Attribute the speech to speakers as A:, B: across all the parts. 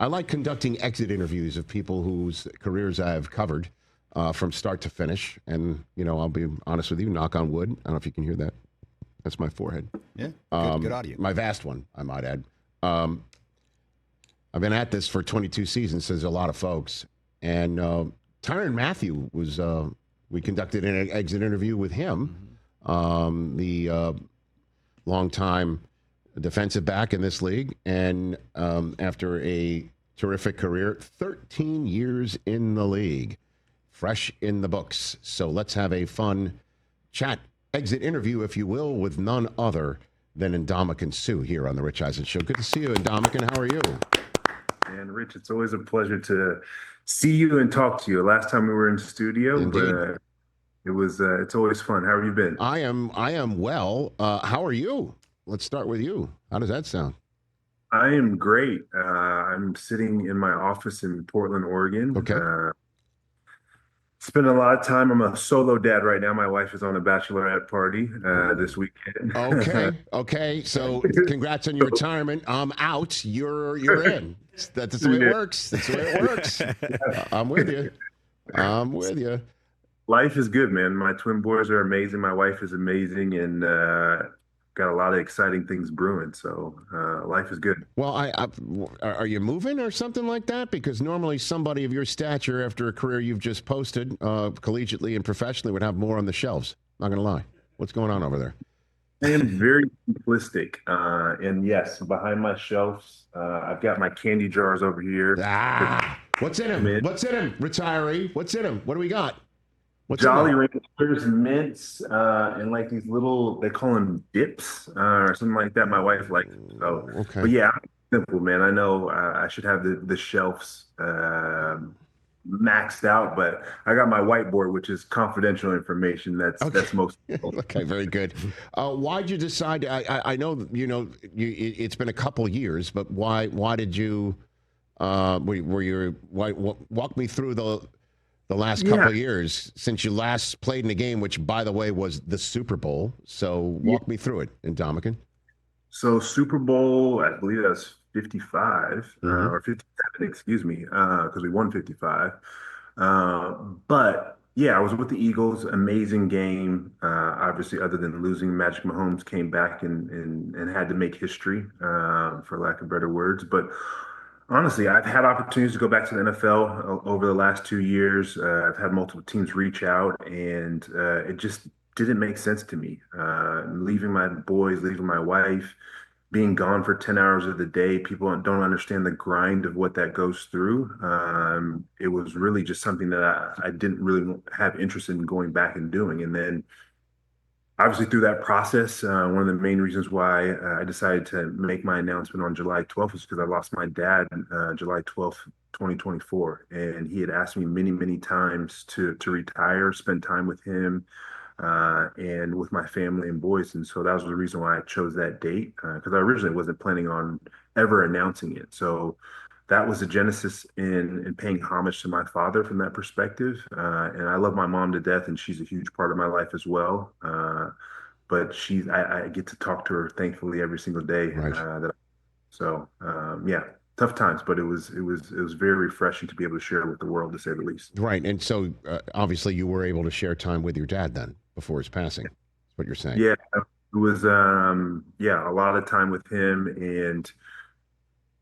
A: I like conducting exit interviews of people whose careers I've covered from start to finish. And, I'll be honest with you, knock on wood. I don't know if you can hear that. That's my forehead.
B: Yeah, good audio.
A: My vast one, I might add. I've been at this for 22 seasons, says a lot of folks. And Tyrann Mathieu was, we conducted an exit interview with him, the longtime defensive back in this league. And after a terrific career, 13 years in the league, fresh in the books. So let's have a fun chat, exit interview, if you will, with none other than Ndamukong Suh here on the Rich Eisen Show. Good to see you, Ndamukong. How are you?
C: And Rich, it's always a pleasure to see you and talk to you. Last time we were in studio,
A: Indeed.
C: But it's always fun. How have you been?
A: I am well. How are you? Let's start with you. How does that sound?
C: I am great. I'm sitting in my office in Portland, Oregon.
A: Okay.
C: Spend a lot of time. I'm a solo dad right now. My wife is on a bachelorette party this weekend.
A: Okay. So congrats on your retirement. I'm out. You're in. That's the way it works. That's the way it works. I'm with you.
C: Life is good, man. My twin boys are amazing. My wife is amazing, and got a lot of exciting things brewing. So life is good.
A: Well, are you moving or something like that? Because normally somebody of your stature, after a career you've just posted, collegiately and professionally, would have more on the shelves. Not going to lie. What's going on over there?
C: I am very simplistic. And yes, behind my shelves, I've got my candy jars over here.
A: What's in them? What's in them? Retiree. What's in them? What do we got? What's
C: Jolly Ranchers, mints, and like these little, they call them dips or something like that. My wife likes them. So,
A: okay.
C: But yeah, I'm simple, man. I know I should have the shelves maxed out, but I got my whiteboard, which is confidential information. That's most people.
A: Okay, very good. Why'd you decide? I know it's been a couple years, but why did you? Walk me through the last couple of years since you last played in a game, which, by the way, was the Super Bowl. So walk me through it, Ndamukong.
C: So Super Bowl, I believe that was 55 or 57, excuse me, because we won 55. But yeah, I was with the Eagles. Amazing game. Obviously, other than losing, Magic Mahomes came back and had to make history, for lack of better words. But honestly, I've had opportunities to go back to the NFL over the last 2 years. I've had multiple teams reach out, and it just didn't make sense to me. Leaving my boys, leaving my wife, being gone for 10 hours of the day. People don't understand the grind of what that goes through. It was really just something that I didn't really have interest in going back and doing. And then obviously through that process, one of the main reasons why I decided to make my announcement on July 12th was because I lost my dad July 12th, 2024. And he had asked me many, many times to retire, spend time with him, and with my family and boys. And so that was the reason why I chose that date, because I originally wasn't planning on ever announcing it. So that was the genesis in paying homage to my father from that perspective. And I love my mom to death, and she's a huge part of my life as well. But I get to talk to her, thankfully, every single day.
A: Right.
C: Yeah, tough times, but it was very refreshing to be able to share with the world, to say the least.
A: Right. And so obviously you were able to share time with your dad then before his passing. That's what you're saying.
C: Yeah, it was a lot of time with him, and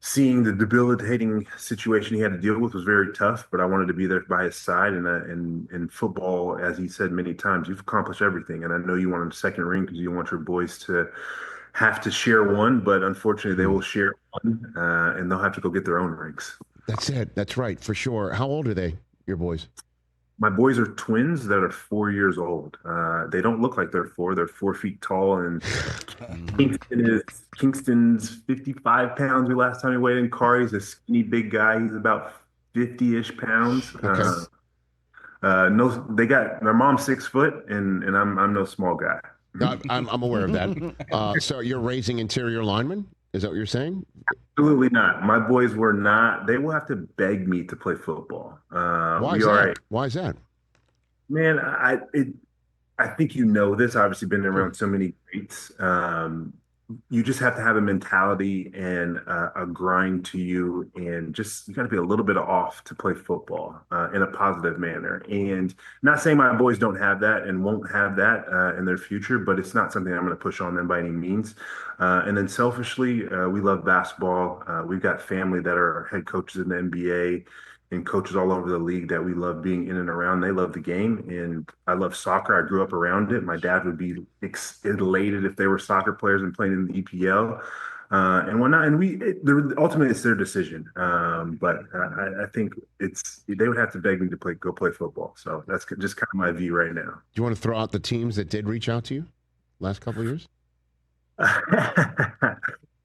C: seeing the debilitating situation he had to deal with was very tough, but I wanted to be there by his side. And in football, as he said many times, you've accomplished everything. And I know you want a second ring because you want your boys to have to share one, but unfortunately they will share one, and they'll have to go get their own rings.
A: That's it. That's right, for sure. How old are they, your boys?
C: My boys are twins that are 4 years old. They don't look like they're four. They're 4 feet tall, and Kingston's 55 pounds. The last time he weighed in car, he's a skinny big guy. He's about 50-ish pounds.
A: Okay.
C: No, their mom's 6 foot, and I'm no small guy.
A: I'm aware of that. So you're raising interior linemen? Is that what you're saying?
C: Absolutely not. My boys were not. They will have to beg me to play football.
A: Why is that? Why is that?
C: Man, I think you know this. Obviously, been around so many greats. you just have to have a mentality and a grind to you, and just you got to be a little bit off to play football in a positive manner. And not saying my boys don't have that and won't have that in their future, but it's not something I'm going to push on them by any means. And then selfishly, we love basketball. We've got family that are head coaches in the NBA and coaches all over the league that we love being in and around. They love the game, and I love soccer. I grew up around it. My dad would be elated if they were soccer players and playing in the EPL and whatnot. And ultimately it's their decision. But I think they would have to beg me to go play football. So that's just kind of my view right now.
A: Do you want to throw out the teams that did reach out to you last couple of years?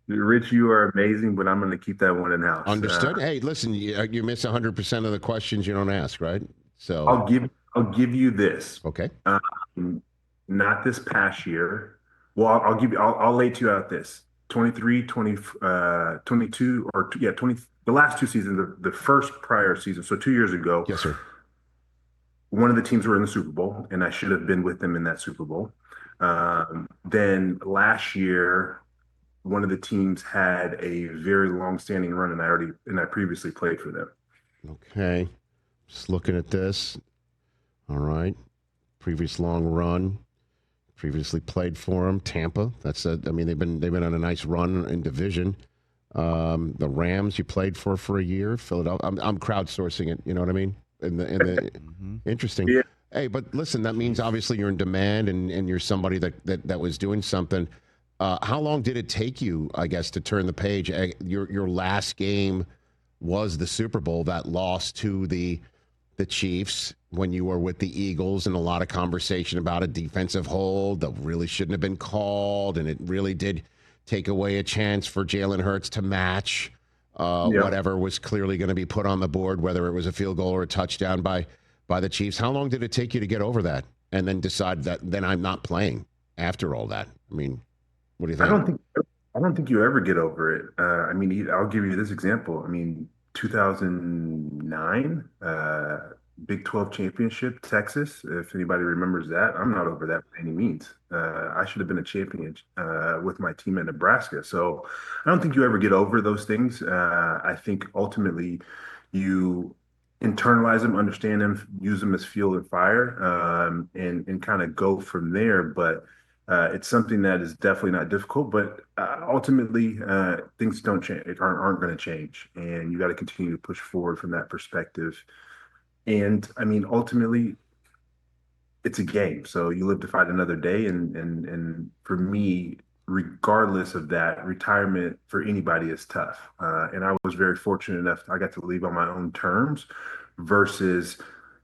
C: Rich, you are amazing, but I'm going to keep that one in house.
A: Understood. Hey, listen, you miss 100% of the questions you don't ask, right? So
C: I'll give you this.
A: Okay.
C: Not this past year. Well, I'll lay to you out this. 23, 20, 22, or yeah, 20, the last two seasons, the first prior season, so 2 years ago.
A: Yes, sir.
C: One of the teams were in the Super Bowl, and I should have been with them in that Super Bowl. Then last year, one of the teams had a very long-standing run, and I previously played for them.
A: Okay, just looking at this. All right, previous long run, previously played for them. Tampa. I mean, they've been on a nice run in division. The Rams you played for a year. Philadelphia. I'm crowdsourcing it. You know what I mean? Interesting.
C: Yeah.
A: Hey, but listen, that means obviously you're in demand, and you're somebody that was doing something. How long did it take you, I guess, to turn the page? Your last game was the Super Bowl, that loss to the Chiefs when you were with the Eagles, and a lot of conversation about a defensive hold that really shouldn't have been called, and it really did take away a chance for Jalen Hurts to match whatever was clearly going to be put on the board, whether it was a field goal or a touchdown by the Chiefs. How long did it take you to get over that and then decide that then I'm not playing after all that? I mean, what do you think?
C: I don't think you ever get over it. I mean, I'll give you this example. I mean, 2009, Big 12 championship, Texas. If anybody remembers that, I'm not over that by any means. I should have been a champion with my team in Nebraska. So I don't think you ever get over those things. I think ultimately you internalize them, understand them, use them as fuel and fire, and kind of go from there. But it's something that is definitely not difficult, but ultimately things don't change, aren't going to change, and you got to continue to push forward from that perspective. And I mean, ultimately, it's a game, so you live to fight another day. And for me, regardless of that, retirement for anybody is tough. And I was very fortunate enough I got to leave on my own terms, versus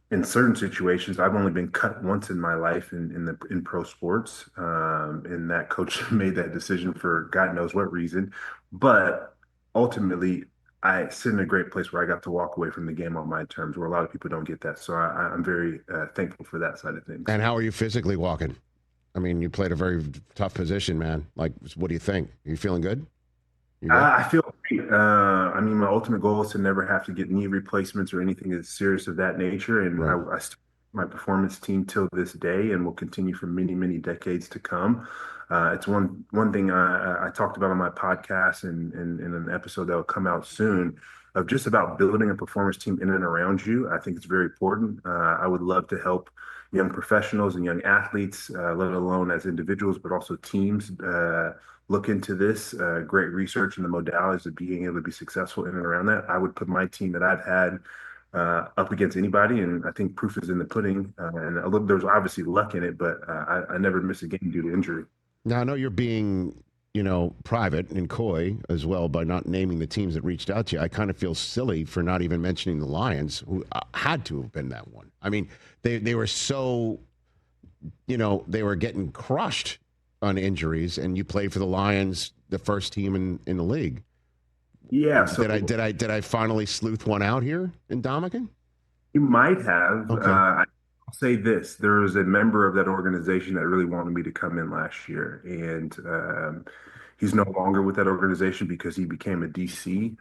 C: in certain situations, I've only been cut once in my life in pro sports, and that coach made that decision for God knows what reason. But ultimately, I sit in a great place where I got to walk away from the game on my terms, where a lot of people don't get that. So I'm very thankful for that side of things.
A: And how are you physically walking? I mean, you played a very tough position, man. Like, what do you think? Are you feeling good?
C: I feel great. I mean, my ultimate goal is to never have to get knee replacements or anything that's serious of that nature. And
A: Right.
C: I still my performance team till this day, and will continue for many, many decades to come. It's one thing I talked about on my podcast and in an episode that will come out soon, of just about building a performance team in and around you. I think it's very important. I would love to help young professionals and young athletes, let alone as individuals, but also teams, look into this. Great research in the modalities of being able to be successful in and around that. I would put my team that I've had up against anybody, and I think proof is in the pudding. And there's obviously luck in it, but I never miss a game due to injury.
A: Now, I know you're being, private and coy as well by not naming the teams that reached out to you. I kind of feel silly for not even mentioning the Lions, who had to have been that one. I mean, they were so, they were getting crushed on injuries, and you played for the Lions, the first team in the league.
C: Yeah. So
A: did I finally sleuth one out here in Ndamukong?
C: you might have.
A: Okay.
C: I'll say this: there was a member of that organization that really wanted me to come in last year, and he's no longer with that organization because he became a DC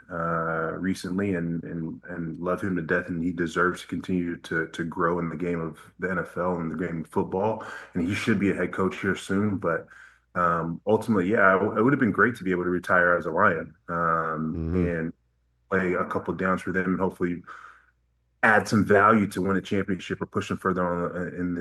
C: recently, and love him to death, and he deserves to continue to grow in the game of the NFL and the game of football, and he should be a head coach here soon. But ultimately, yeah, it would have been great to be able to retire as a Lion,
A: Hmm.
C: and play a couple downs for them, and hopefully add some value to win a championship or push them further on in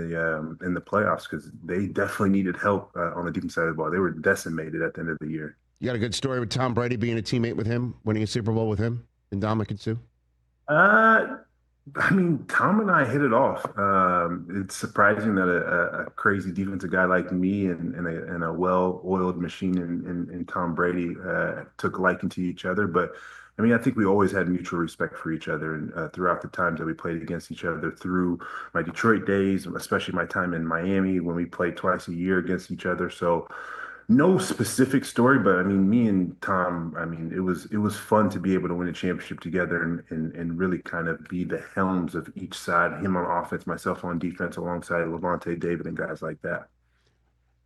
C: the playoffs, because they definitely needed help on the defense side of the ball. They were decimated at the end of the year.
A: You got a good story with Tom Brady being a teammate with him, winning a Super Bowl with him, Ndamukong Suh?
C: Uh, I mean, Tom and I hit it off. It's surprising that a crazy defensive guy like me and a well-oiled machine in Tom Brady took liking to each other. But I mean, I think we always had mutual respect for each other, and throughout the times that we played against each other, through my Detroit days, especially my time in Miami when we played twice a year against each other. So no specific story, but I mean, me and Tom, I mean, it was fun to be able to win a championship together, and really kind of be the helms of each side, him on offense, myself on defense, alongside Levante David and guys like that.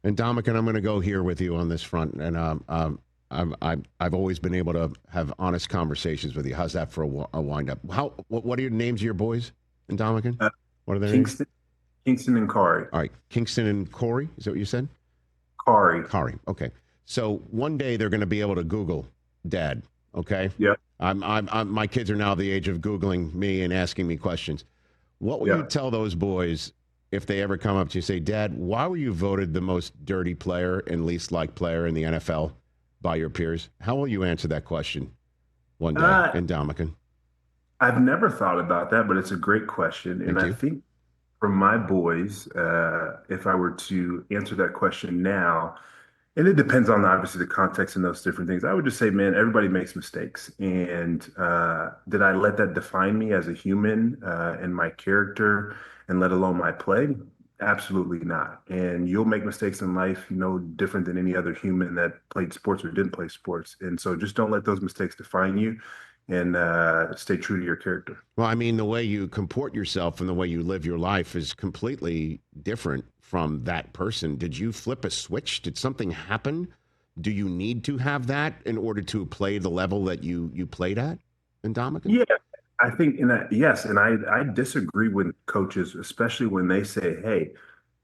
A: And Dominic, I'm going to go here with you on this front. And I've always been able to have honest conversations with you. How's that for a wind up? What are your names of your boys, and Dominic?
C: Uh,
A: What are their names?
C: Kingston and Kari.
A: All right, Kingston and Corey. Is that what you said?
C: Kari.
A: Kari. Okay. So one day they're going to be able to Google Dad. Okay.
C: Yeah,
A: My kids are now the age of Googling me and asking me questions. What will you
C: yeah.
A: tell those boys if they ever come up to you and say, Dad, why were you voted the most dirty player and least liked player in the NFL by your peers? How will you answer that question one day
C: Uh,
A: in Dominican?
C: I've never thought about that, but it's a great question. And
A: Thank
C: I
A: you.
C: think for my boys, if I were to answer that question now, and it depends on obviously the context and those different things. I would just say, man, everybody makes mistakes. And did I let that define me as a human and my character, and let alone my play? Absolutely not. And you'll make mistakes in life, no different than any other human that played sports or didn't play sports. And so just don't let those mistakes define you, and stay true to your character.
A: Well, I mean, the way you comport yourself and the way you live your life is completely different from that person. Did you flip a switch? Did something happen? Do you need to have that in order to play the level that you played at in Dominican?
C: Yeah, I think in that, yes, and I disagree with coaches, especially when they say, "Hey,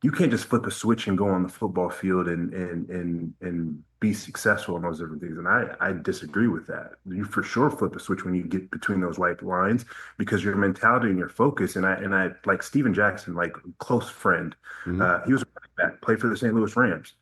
C: you can't just flip a switch and go on the football field and be successful in those different things." And I disagree with that. You for sure flip a switch when you get between those white lines, because your mentality and your focus. And I like Steven Jackson, like close friend.
A: Hmm.
C: He was a running back, played for the St. Louis Rams.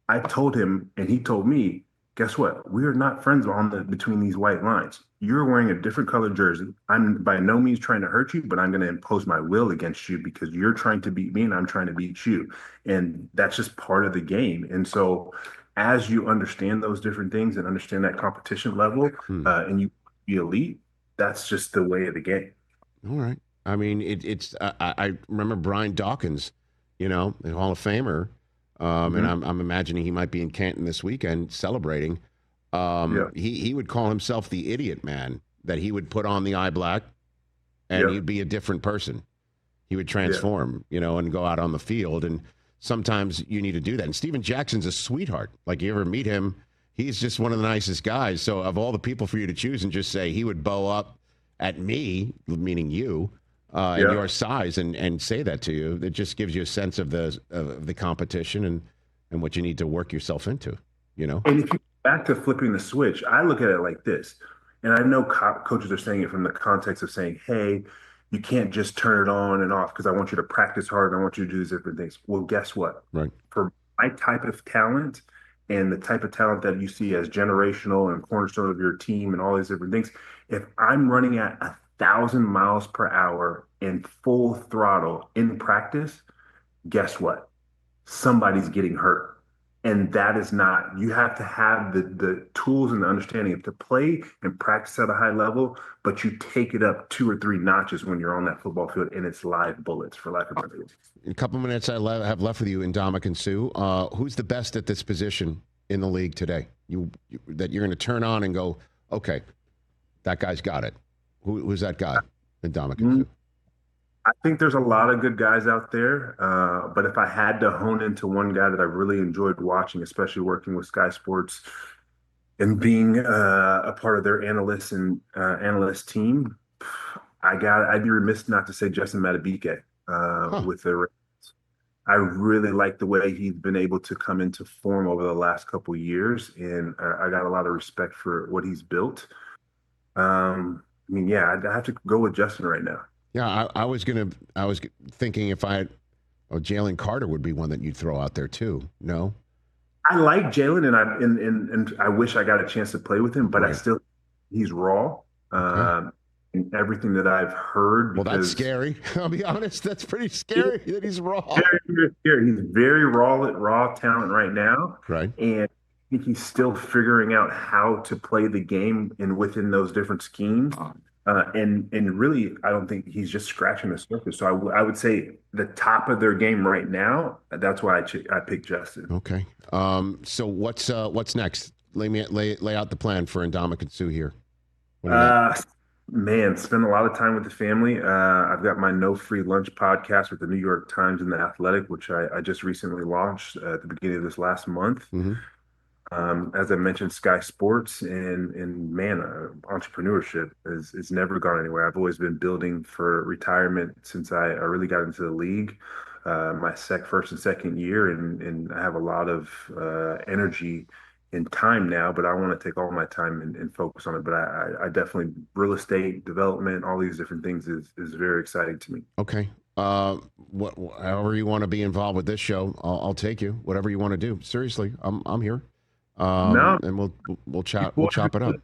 C: I told him, and he told me, guess what? We are not friends on the between these white lines. You're wearing a different colored jersey. I'm by no means trying to hurt you, but I'm going to impose my will against you because you're trying to beat me and I'm trying to beat you. And that's just part of the game. And so, as you understand those different things and understand that competition level,
A: Hmm.
C: and you be elite, that's just the way of the game.
A: All right. I mean, it's. I remember Brian Dawkins, the Hall of Famer, and
C: Hmm.
A: I'm imagining he might be in Canton this weekend celebrating.
C: Yeah.
A: He would call himself the idiot man. That he would put on the eye black and
C: Yeah.
A: he'd be a different person. He would
C: Yeah.
A: transform, and go out on the field. And sometimes you need to do that. And Steven Jackson's a sweetheart. Like, you ever meet him, he's just one of the nicest guys. So of all the people for you to choose, and just say he would bow up at me, meaning you, and
C: Yeah.
A: your size, and say that to you, it just gives you a sense of the competition and what you need to work yourself into, you know?
C: And if you back to flipping the switch, I look at it like this, and I know coaches are saying it from the context of saying, "Hey, you can't just turn it on and off because I want you to practice hard and I want you to do these different things." Well, guess what?
A: Right.
C: For my type of talent and the type of talent that you see as generational and cornerstone of your team and all these different things, if I'm running at 1,000 miles per hour in full throttle in practice, guess what? Somebody's getting hurt. And that is not, you have to have the tools and the understanding to play and practice at a high level, but you take it up 2 or 3 notches when you're on that football field and it's live bullets, for lack of a better word.
A: A couple minutes have left with you in Ndamukong Suh. Who's the best at this position in the league today? That you're going to turn on and go, okay, that guy's got it. Who's that guy in Ndamukong Suh?
C: I think there's a lot of good guys out there, but if I had to hone into one guy that I really enjoyed watching, especially working with Sky Sports and being a part of their analysts and analyst team, I'd be remiss not to say Justin Matabike
A: Huh.
C: with the Ravens. I really like the way he's been able to come into form over the last couple years, and I got a lot of respect for what he's built. I mean, yeah, I'd have to go with Justin right now.
A: Yeah, I was thinking if Jalen Carter would be one that you'd throw out there too. No?
C: I like Jalen, and I wish I got a chance to play with him, but
A: Right.
C: he's raw.
A: Okay.
C: And everything that I've heard,
A: Well, that's
C: because
A: scary. I'll be honest. That's pretty scary that he's raw.
C: very scary. He's very raw talent right now,
A: Right.
C: and I think he's still figuring out how to play the game and within those different schemes. And really, I don't think he's just scratching the surface. So I would say the top of their game right now. That's why I picked Justin.
A: Okay. So what's next? Lay out the plan for Ndamukong Suh here. What do you got?
C: Man, spend a lot of time with the family. I've got my No Free Lunch podcast with the New York Times and the Athletic, which I just recently launched at the beginning of this last month.
A: Mm-hmm.
C: As I mentioned, Sky Sports and man, entrepreneurship is never gone anywhere. I've always been building for retirement since I really got into the league, my first and second year, and I have a lot of energy and time now, but I want to take all my time and focus on it. But I definitely real estate development, all these different things is very exciting to me.
A: Okay. However you want to be involved with this show, I'll take you. Whatever you want to do. Seriously, I'm here.
C: No,
A: And we'll chop it up.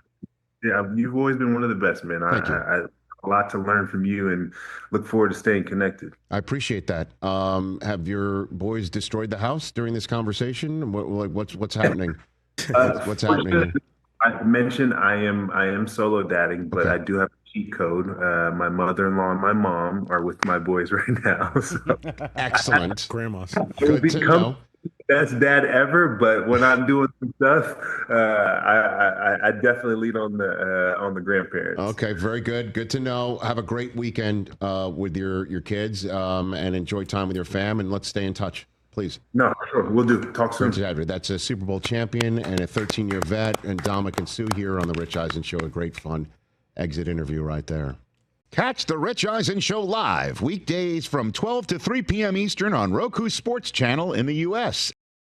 C: yeah, you've always been one of the best, man.
A: Thank you.
C: I a lot to learn from you, and look forward to staying connected.
A: I appreciate that. Have your boys destroyed the house during this conversation? What's happening? What's happening?
C: I mentioned I am solo dadding, but
A: Okay.
C: I do have a cheat code. My mother-in-law and my mom are with my boys right now. So
A: Excellent.
B: Grandmas.
A: Good to know.
C: best dad ever, but when I'm doing some stuff, I definitely lead on the grandparents.
A: Okay, very good. Good to know. Have a great weekend with your kids and enjoy time with your fam. And let's stay in touch, please.
C: No, sure, we'll do. Talk soon.
A: That's a Super Bowl champion and a 13-year vet, and Ndamukong Suh here on the Rich Eisen Show. A great fun exit interview right there. Catch the Rich Eisen Show live weekdays from 12 to 3 p.m. Eastern on Roku Sports Channel in the U.S.